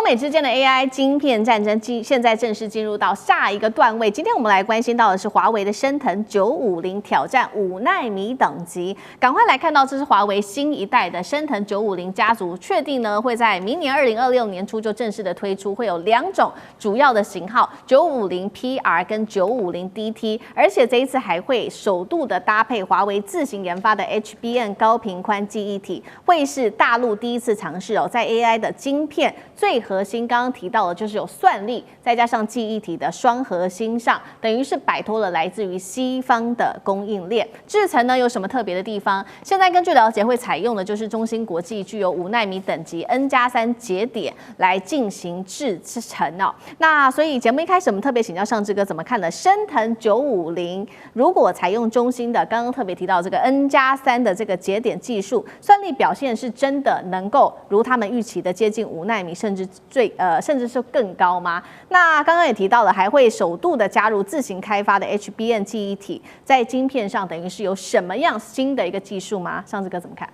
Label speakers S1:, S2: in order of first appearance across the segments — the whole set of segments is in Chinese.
S1: 美之间的 AI 晶片战争，现在正式进入到下一个段位。今天我们来关心到的是华为的升腾950挑战5奈米等级。赶快来看到，这是华为新一代的升腾950家族，确定呢会在明年2026年初就正式的推出，会有2种主要的型号，950PR 跟950DT，而且这一次还会首度的搭配华为自行研发的 HBM 高频宽记忆体，会是大陆第一次尝试在 AI 的晶片最核心，刚刚提到的就是有算力，再加上记忆体的双核心上，等于是摆脱了来自于西方的供应链。制程呢有什么特别的地方？现在根据了解，会采用的就是中芯国际具有5奈米等级 N+3 节点来进行制程哦。那所以节目一开始我们特别请教尚志哥怎么看呢？升腾950如果采用中芯的刚刚特别提到这个 N+3 的这个节点技术，算力表现是真的能够如他们预期的接近5奈米，甚至是更高吗？那刚刚也提到了，还会首度的加入自行开发的 HBM 记忆体，在晶片上等于是有什么样新的一个技术吗？尚志哥怎么看？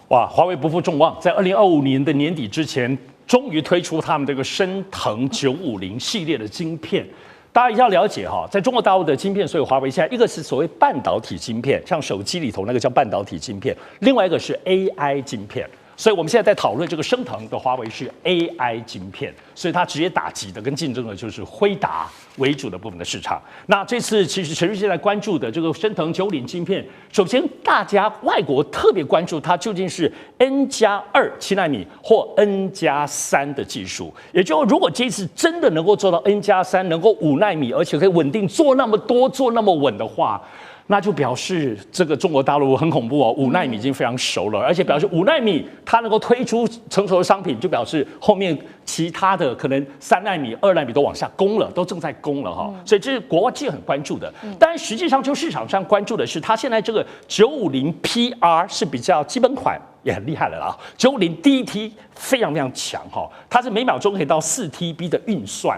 S2: 哇，华为不负众望，在2025年的年底之前，终于推出他们这个升腾950系列的晶片。大家一定要了解哈，在中国大陆的晶片，所以华为现在一个是所谓半导体晶片，像手机里头那个叫半导体晶片，另外一个是 AI 晶片。所以我们现在在讨论这个升腾的华为是 AI 晶片，所以它直接打击的跟竞争的就是辉达为主的部分的市场。那这次其实全世界在关注的这个升腾950晶片，首先大家外国特别关注它究竟是 N+2 7奈米或 N+3 的技术，也就是如果这次真的能够做到 N+3，能够5奈米，而且可以稳定做那么多、做那么稳的话，那就表示这个中国大陆很恐怖哦，5奈米已经非常熟了，而且表示5奈米它能够推出成熟的商品，就表示后面其他的可能3奈米、2奈米都往下攻了，都正在攻了哈。所以这是国际很关注的。但实际上就市场上关注的是，它现在这个950PR 是比较基本款，也很厉害了啊。950DT 非常非常强哈，它是每秒钟可以到4TB 的运算。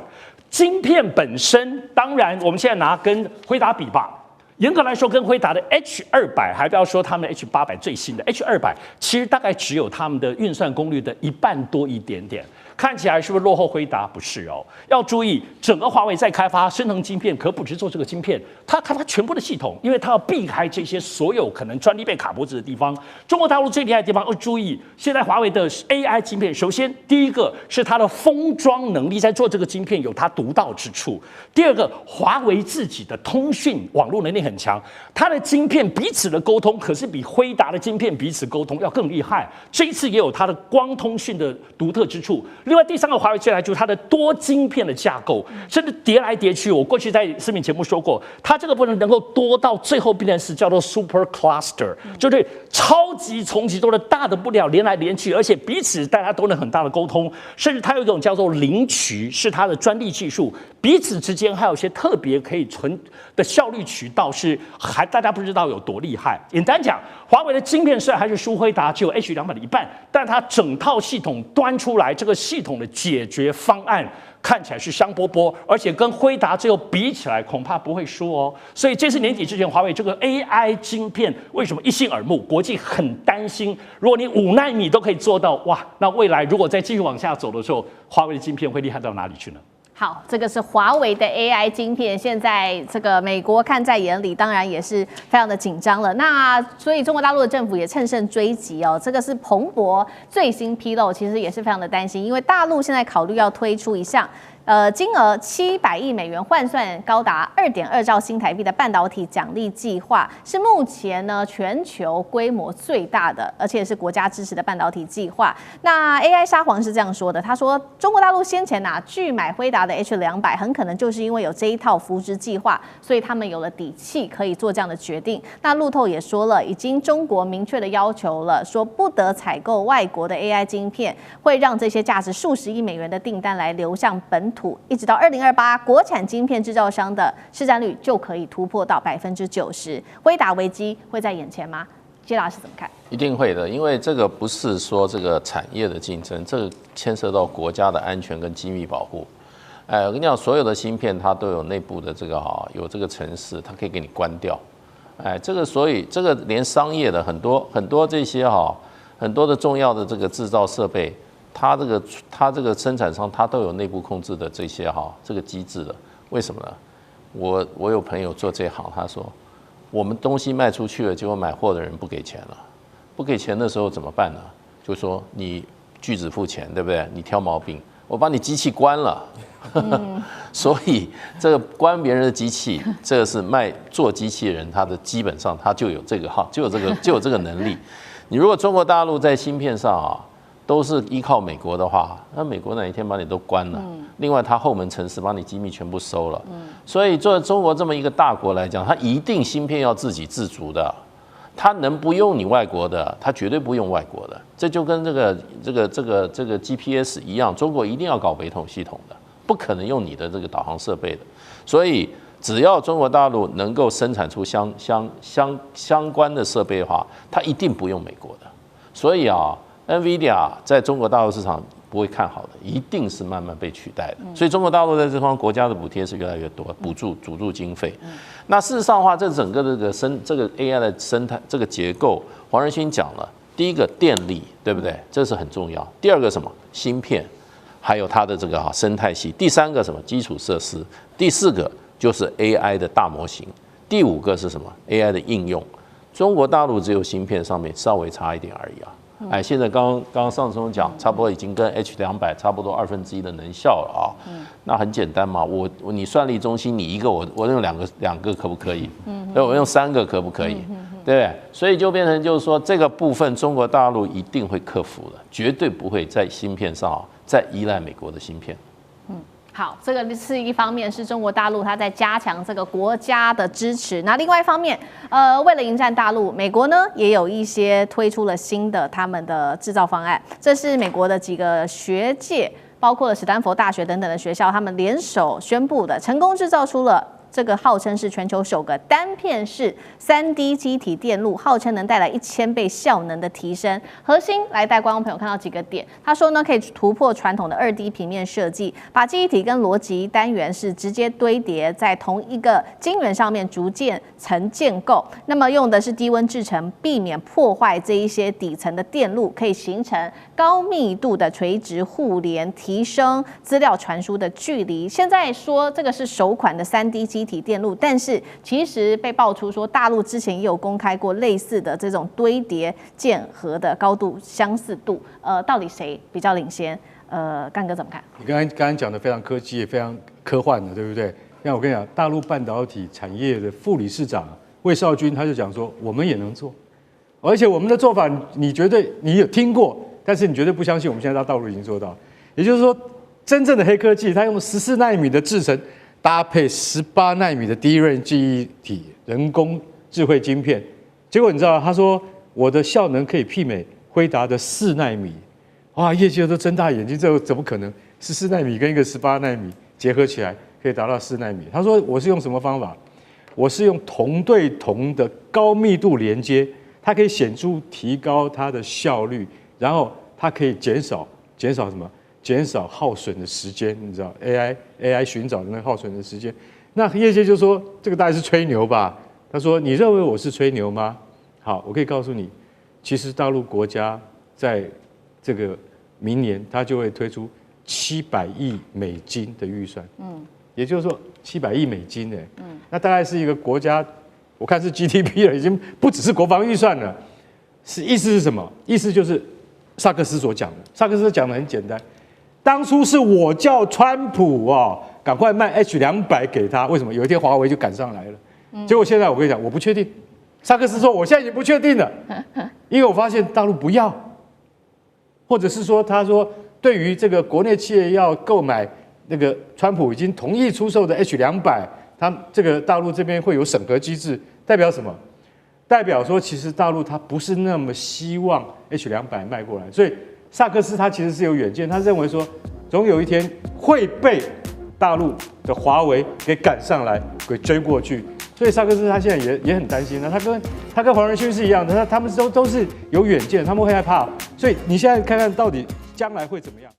S2: 晶片本身，当然我们现在拿跟辉达比吧。严格来说，跟辉达的 H200，还不要说他们的 H800最新的 H200，其实大概只有他们的运算功率的1半多一点点。看起来是不是落后辉达？不是哦，要注意，整个华为在开发升腾晶片，可不只做这个晶片，它开发全部的系统，因为它要避开这些所有可能专利被卡脖子的地方。中国大陆最厉害的地方要注意，现在华为的 AI 晶片，首先第一个是它的封装能力，在做这个晶片有它独到之处；第二个，华为自己的通讯网络能力很强，它的晶片彼此的沟通可是比辉达的晶片彼此沟通要更厉害。这一次也有它的光通讯的独特之处。另外第3个华为最来就是它的多晶片的架构，甚至叠来叠去。我过去在视频节目说过，它这个部分能够多到最后变成是叫做 super cluster， 就是超级重极多的大的不了，连来连去，而且彼此大家都能很大的沟通。甚至它有一种叫做零渠，是它的专利技术，彼此之间还有一些特别可以存的效率渠道，是还大家不知道有多厉害。简单讲，华为的晶片虽然还是输辉达，只有 H200的1半，但它整套系统端出来，这个系统的解决方案看起来是香饽饽，而且跟辉达最后比起来，恐怕不会输哦。所以这次年底之前，华为这个 AI 晶片为什么一新耳目？国际很担心，如果你5奈米都可以做到，哇，那未来如果再继续往下走的时候，华为的晶片会厉害到哪里去呢？
S1: 好，这个是华为的 AI 晶片，现在这个美国看在眼里，当然也是非常的紧张了。那所以中国大陆的政府也乘胜追击哦，这个是彭博最新披露，其实也是非常的担心，因为大陆现在考虑要推出一项金额700亿美元，换算高达2.2兆新台币的半导体奖励计划，是目前呢全球规模最大的，而且是国家支持的半导体计划。那 AI 沙皇是这样说的，他说中国大陆先前拒买辉达的 H200，很可能就是因为有这一套扶植计划，所以他们有了底气可以做这样的决定。那路透也说了，已经中国明确的要求了，说不得采购外国的 AI 晶片，会让这些价值数十亿美元的订单来流向本土。一直到2028，国产晶片制造商的市占率就可以突破到90%。辉达危机会在眼前吗？谢老师怎么看？
S3: 一定会的，因为这个不是说这个产业的竞争，这个牵涉到国家的安全跟机密保护。我跟你讲，所有的芯片它都有内部的这个有这个程式，它可以给你关掉。这个所以这个连商业的很多这些很多的重要的这个制造设备。它这个生产商它都有内部控制的这些这个机制的，为什么呢？我有朋友做这行，他说我们东西卖出去了，结果买货的人不给钱了，不给钱的时候怎么办呢？就说你拒止付钱，对不对？你挑毛病，我把你机器关了。所以这个关别人的机器，这个是做机器人，他的基本上他就有这个能力。你如果中国大陆在芯片上都是依靠美国的话，那美国哪一天把你都关了？另外，它后门城市把你机密全部收了。所以，作为中国这么一个大国来讲，它一定芯片要自给自足的。它能不用你外国的，它绝对不用外国的。这就跟这个 GPS 一样，中国一定要搞北统系统的，不可能用你的这个导航设备的。所以，只要中国大陆能够生产出相关的设备的话，它一定不用美国的。所以NVIDIA 在中国大陆市场不会看好的，一定是慢慢被取代的。所以中国大陆在这方国家的补贴是越来越多，补助经费。那事实上的话，这整个这个 AI 的生态这个结构，黄仁勋讲了，第一个电力，对不对？这是很重要。第二个什么？芯片，还有它的这个生态系。第三个什么？基础设施。第四个就是 AI 的大模型。第五个是什么 ？AI 的应用。中国大陆只有芯片上面稍微差一点而已现在刚刚上次讲，差不多已经跟 H200差不多1/2的能效了那很简单嘛，你算力中心你一个，我用两个可不可以？我用3个可不可以？对不对？所以就变成就是说，这个部分中国大陆一定会克服的，绝对不会在芯片上再依赖美国的芯片。
S1: 好，这个是一方面，是中国大陆它在加强这个国家的支持。那另外一方面，为了迎战大陆，美国呢也有一些推出了新的他们的制造方案。这是美国的几个学界，包括了史丹佛大学等等的学校，他们联手宣布的，成功制造出了这个号称是全球首个单片式3D 基体电路，号称能带来1000倍效能的提升。核心来带观众朋友看到几个点，他说呢，可以突破传统的2D 平面设计，把记忆体跟逻辑单元是直接堆叠在同一个晶圆上面，逐渐层建构。那么用的是低温制程，避免破坏这一些底层的电路，可以形成高密度的垂直互联，提升资料传输的距离。现在说这个是首款的3D 基体电路，但是其实被爆出说，大陆之前也有公开过类似的这种堆叠键合的高度相似度，到底谁比较领先？干哥怎么看？
S4: 你刚刚讲的非常科技，也非常科幻的，对不对？像我跟你讲，大陆半导体产业的副理事长魏少军他就讲说，我们也能做，而且我们的做法你有听过，但是你绝对不相信，我们现在到大陆已经做到。也就是说，真正的黑科技，它用14奈米的制程搭配18奈米的DRAM记忆体人工智慧晶片，结果你知道，他说我的效能可以媲美辉达的4奈米，哇，业界都睁大眼睛，这怎么可能？14奈米跟一个18奈米结合起来可以达到4奈米。他说我是用什么方法？我是用同对同的高密度连接，它可以显著提高它的效率，然后它可以减少什么？减少耗损的时间，你知道 AI 寻找的那个耗损的时间。那业界就说这个大概是吹牛吧？他说你认为我是吹牛吗？好，我可以告诉你，其实大陆国家在这个明年它就会推出700亿美金的预算，也就是说700亿美金那大概是一个国家，我看是 GDP 了，已经不只是国防预算了。意思是什么？意思就是萨克斯所讲的，萨克斯讲的很简单。当初是我叫川普赶快卖 H200给他，为什么？有一天华为就赶上来了。结果现在我跟你讲，我不确定。萨克斯说我现在已经不确定了，因为我发现大陆不要，或者是说他说对于这个国内企业要购买那个川普已经同意出售的 H200，他这个大陆这边会有审核机制，代表什么？代表说其实大陆他不是那么希望 H200卖过来，所以萨克斯他其实是有远见，他认为说总有一天会被大陆的华为给赶上来，给追过去。所以萨克斯他现在也很担心，他跟黄仁勋是一样的，他们都是有远见，他们会害怕。所以你现在看看到底将来会怎么样？